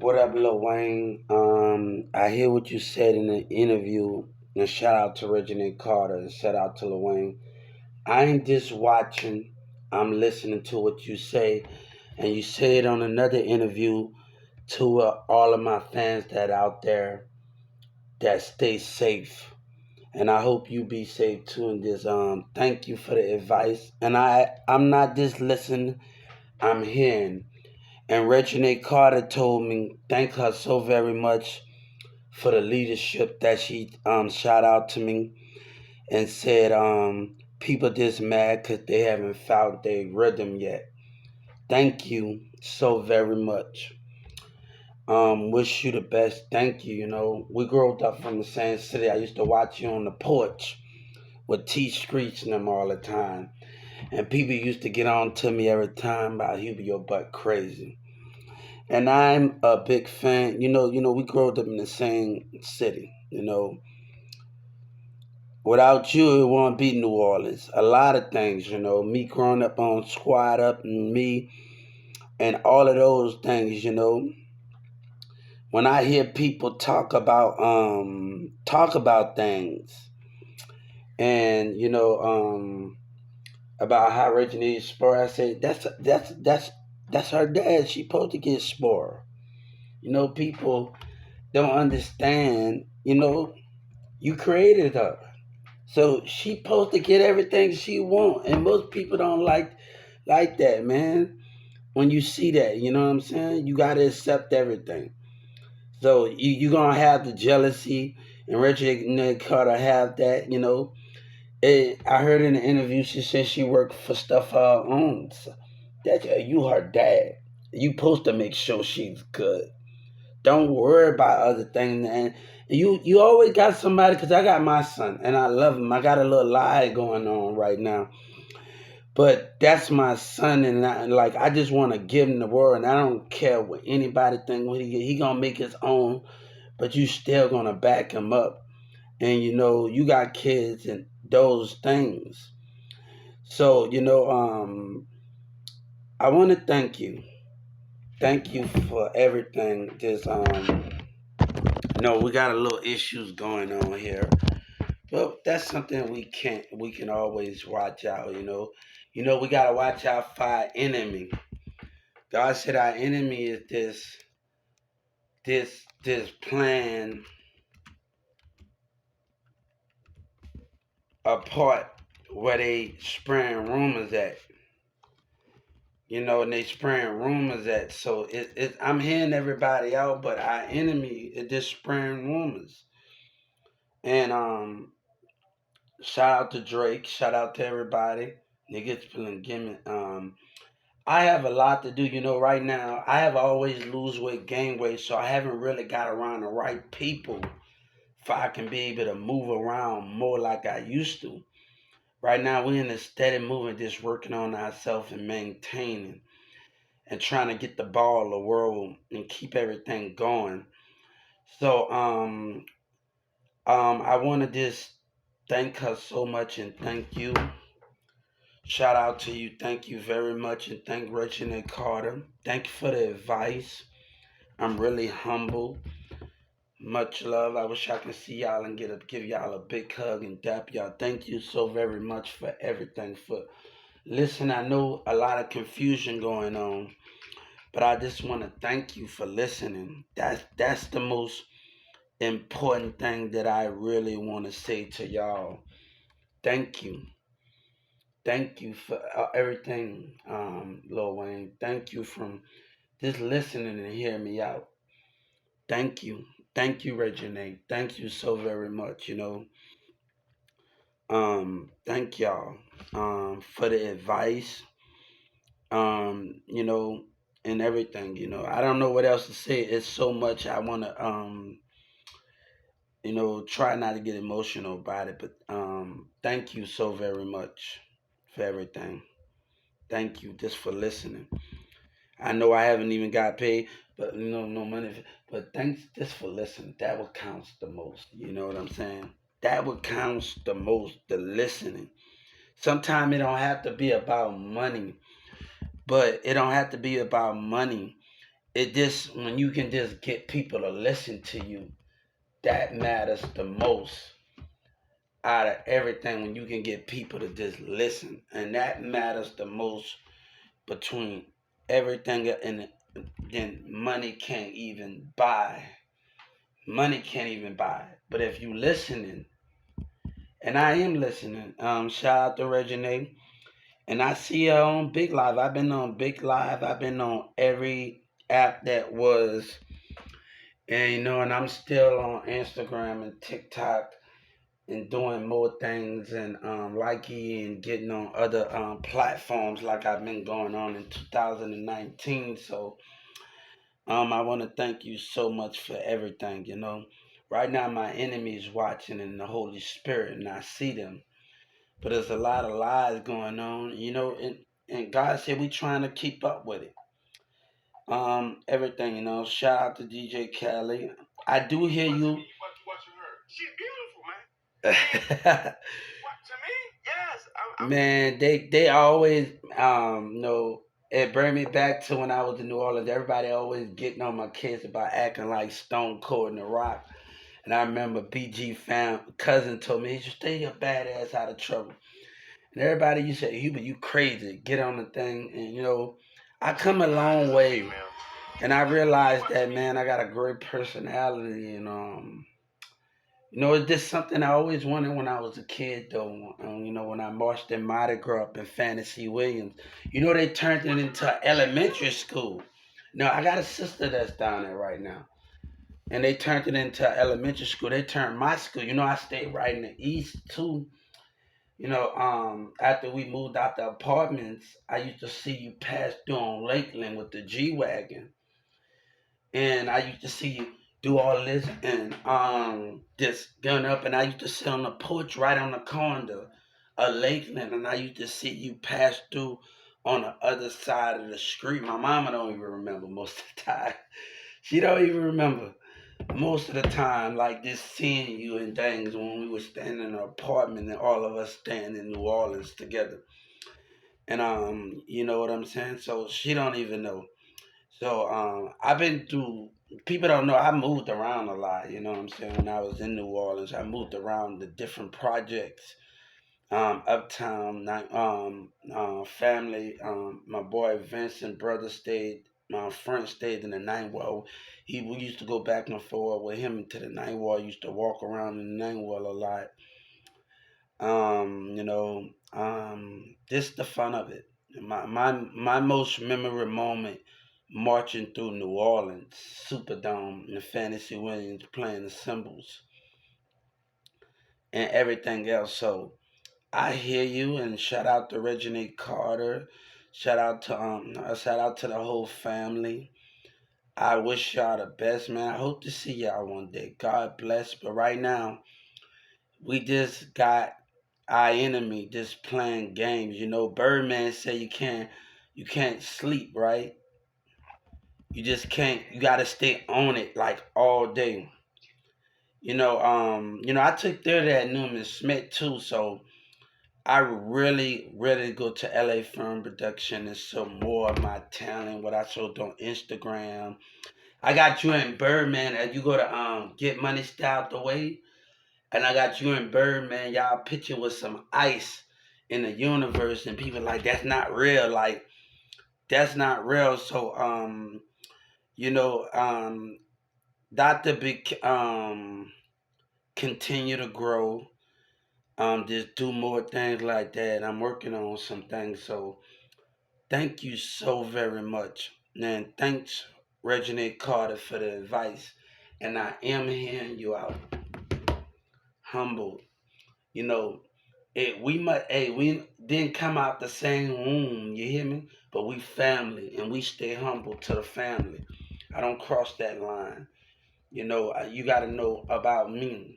What up, Lil Wayne? I hear what you said in the interview, and shout out to Reginald Carter and shout out to Lil Wayne. I ain't just watching, I'm listening to what you say, and you said on another interview to all of my fans that out there that stay safe, and I hope you be safe too. And this, thank you for the advice, and I'm not just listening, I'm hearing. And Reginald Carter told me thank her so very much for the leadership that she shout out to me and said people just mad because they haven't found their rhythm yet. Thank you so very much. Wish you the best. Thank you. We grew up from the same city. I used to watch you on the porch with T Screech and them all the time. And people used to get on to me every time about you be your butt crazy. And I'm a big fan. We grew up in the same city. Without you, it won't be New Orleans. A lot of things, me growing up on Squad Up and me and all of those things, when I hear people talk about things and about how Reggie needs sport, I say that's her dad. She supposed to get sport. People don't understand, you created her. So she supposed to get everything she want, and most people don't like that, man. When you see that, you know what I'm saying? You gotta accept everything. So you gonna have the jealousy, and Reggie Carter have that, I heard in the interview she said she worked for stuff of her own. So that you her dad. You supposed to make sure she's good. Don't worry about other things. And you always got somebody, because I got my son and I love him. I got a little lie going on right now. But that's my son, and I just want to give him the world, and I don't care what anybody think. What he gonna make his own, but you still gonna back him up. And you got kids and those things. So I want to thank you for everything. Just no, we got a little issues going on here. Well, that's something we can always watch out, we gotta watch out for our enemy. God said our enemy is this plan apart where they spraying rumors at. And they spraying rumors at. So I'm hearing everybody out, but our enemy is just spraying rumors. And shout out to Drake, shout out to everybody. Niggas feeling gimmick. I have a lot to do, right now. I have always lose weight, gain weight, so I haven't really got around the right people for I can be able to move around more like I used to. Right now, we're in a steady movement, just working on ourselves and maintaining and trying to get the ball of the world and keep everything going. So, I want to just thank her so much and thank you. Shout out to you. Thank you very much. And thank Reginald Carter. Thank you for the advice. I'm really humble. Much love. I wish I could see y'all and give y'all a big hug and dap y'all. Thank you so very much for everything. Listen, I know a lot of confusion going on, but I just want to thank you for listening. That's the most important thing that I really want to say to y'all. Thank you. Thank you for everything, Lil Wayne. Thank you from just listening and hearing me out. Thank you. Thank you, Regine. Thank you so very much, Thank y'all for the advice, and everything, I don't know what else to say. It's so much I want to, try not to get emotional about it, but thank you so very much for everything. Thank you just for listening. I know I haven't even got paid, but no money. But thanks just for listening. That what counts the most. You know what I'm saying? That what counts the most. The listening. Sometimes it don't have to be about money, but it don't have to be about money. it just when you can just get people to listen to you, that matters the most out of everything. When you can get people to just listen, and that matters the most between everything, and then money can't even buy. Money can't even buy. But if you listening, and I am listening, shout out to Regine. And I see her on Big Live. I've been on Big Live. I've been on every app that was, and and I'm still on Instagram and TikTok and doing more things and likey and getting on other platforms like I've been going on in 2019. So I want to thank you so much for everything. Right now my enemy is watching in the Holy Spirit, and I see them. But there's a lot of lies going on, and God said we trying to keep up with it. Everything, Shout out to DJ Khaled. I do hear you. What you heard? She's beautiful, man. What to me? Yes. Man, they always it bring me back to when I was in New Orleans. Everybody always getting on my kids about acting like Stone Cold and The Rock. And I remember BG cousin told me, "You should stay your bad ass out of trouble." And everybody, you say, Hubert, you crazy. Get on the thing. And, I come a long way. And I realized that, man, I got a great personality. And, it's just something I always wanted when I was a kid, though. When I marched in Mardi Gras up in Fantasy Williams. They turned it into elementary school. Now, I got a sister that's down there right now. And they turned it into elementary school. They turned my school. I stayed right in the east, too. After we moved out the apartments, I used to see you pass through on Lakeland with the G Wagon. And I used to see you do all this and just going up, and I used to sit on the porch right on the corner of Lakeland, and I used to see you pass through on the other side of the street. My mama don't even remember most of the time. She don't even remember most of the time, like just seeing you and things when we were standing in an apartment and all of us staying in New Orleans together. And you know what I'm saying? So she don't even know. So I've been through. People don't know I moved around a lot. You know what I'm saying? When I was in New Orleans, I moved around the different projects, uptown, family. My boy Vincent brother stayed. My friend stayed in the ninth wall. We used to go back and forth with him to the ninth wall. Used to walk around in the ninth wall a lot. This the fun of it. My most memorable moment marching through New Orleans, Superdome, and Fantasy Williams playing the cymbals and everything else. So I hear you, and shout out to Regine Carter. Shout out to the whole family. I wish y'all the best, man. I hope to see y'all one day. God bless. But right now, we just got our enemy just playing games. Birdman said you can't sleep, right? You just can't. You gotta stay on it like all day. I took theater at Newman Smith too, so I really, really go to LA Film Production and some more of my talent, what I showed on Instagram. I got you and Birdman as you go to Get Money Style the Way. And I got you and Birdman, y'all picture with some ice in the universe, and people like that's not real. Like that's not real. So you know, Dr. Big continue to grow. Just do more things like that. I'm working on some things. So thank you so very much. And thanks, Reginald Carter, for the advice. And I am hearing you out. Humble. You know, we didn't come out the same womb, you hear me? But we family and we stay humble to the family. I don't cross that line. You got to know about me.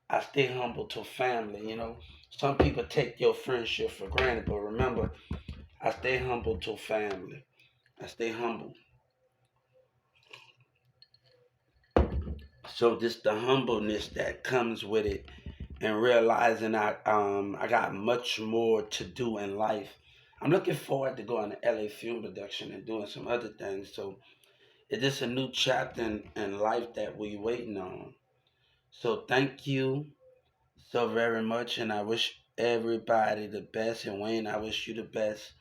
I stay humble to family. Some people take your friendship for granted, but remember, I stay humble to family. I stay humble. So just the humbleness that comes with it, and realizing I got much more to do in life. I'm looking forward to going to LA Film Production and doing some other things. So It's just a new chapter in life that we waiting on. So thank you so very much, and I wish everybody the best. And Wayne, I wish you the best.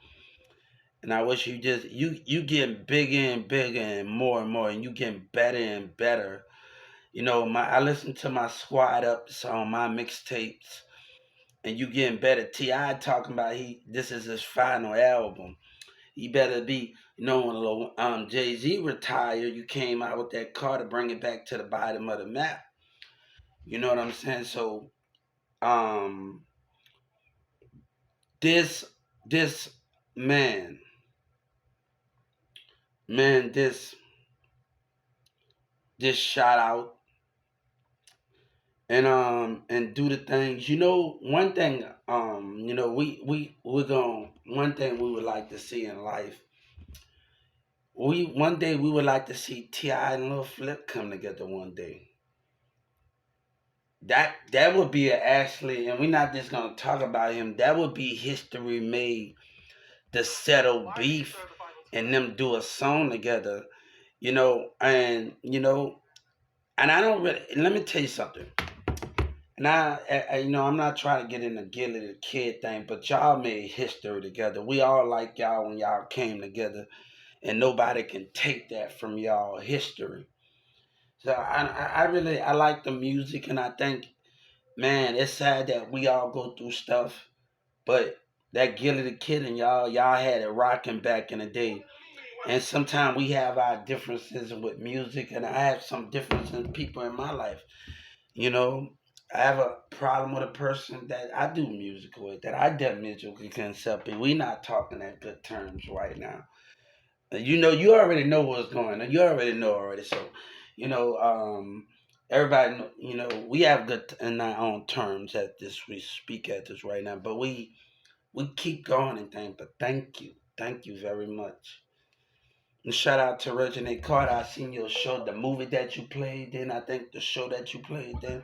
And I wish you getting bigger and bigger and more, and you getting better and better. You know, I listen to my squad ups on my mixtapes, and you getting better. Ti talking about this is his final album. He better be, when Jay Z retired, you came out with that car to bring it back to the bottom of the map. You know what I'm saying? So um, this this man, man, this shout out and do the things. One thing we're going one thing we would like to see in life. One day we would like to see T.I. and Lil Flip come together one day. That would be actually, and we're not just gonna talk about him. That would be history made to settle beef and them do a song together. And I don't really. Let me tell you something. And I'm not trying to get in the Gilly the Kid thing, but y'all made history together. We all like y'all when y'all came together, and nobody can take that from y'all history. So I really I like the music, and I think, man, it's sad that we all go through stuff, but that Gilly the Kid and y'all had it rocking back in the day. And sometimes we have our differences with music, and I have some differences in people in my life. You know, I have a problem with a person that I do music with, that I done musically can accept, and we not talking at good terms right now. You already know what's going on. You already know already. So, you know, everybody, we have good in our own terms at this. We speak at this right now, but we keep going and things. But thank you very much. And shout out to Regina Carter. I seen your show, the movie that you played in. I think the show that you played in.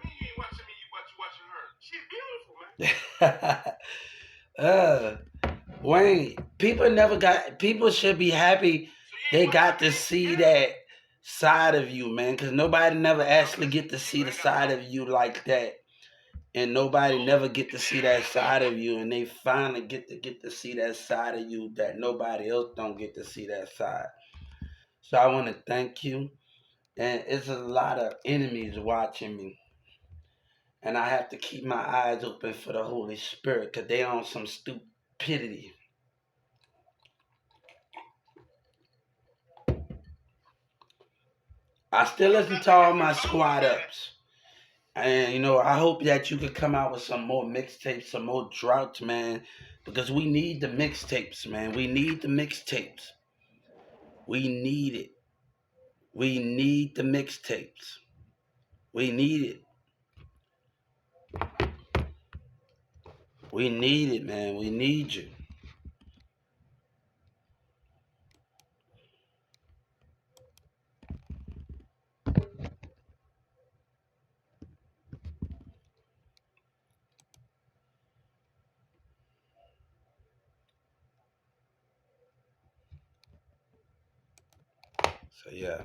uh, Wayne, people should be happy they got to see that side of you, man, because nobody never actually get to see the side of you like that. And nobody never get to see that side of you, and they finally get to see that side of you that nobody else don't get to see that side. So I want to thank you. And it's a lot of enemies watching me, and I have to keep my eyes open for the Holy Spirit because they on some stupidity. I still listen to all my squad ups. And I hope that you could come out with some more mixtapes, some more droughts, man. Because we need the mixtapes, man. We need the mixtapes. We need it. We need the mixtapes. We need it. We need it, man. We need you. So yeah.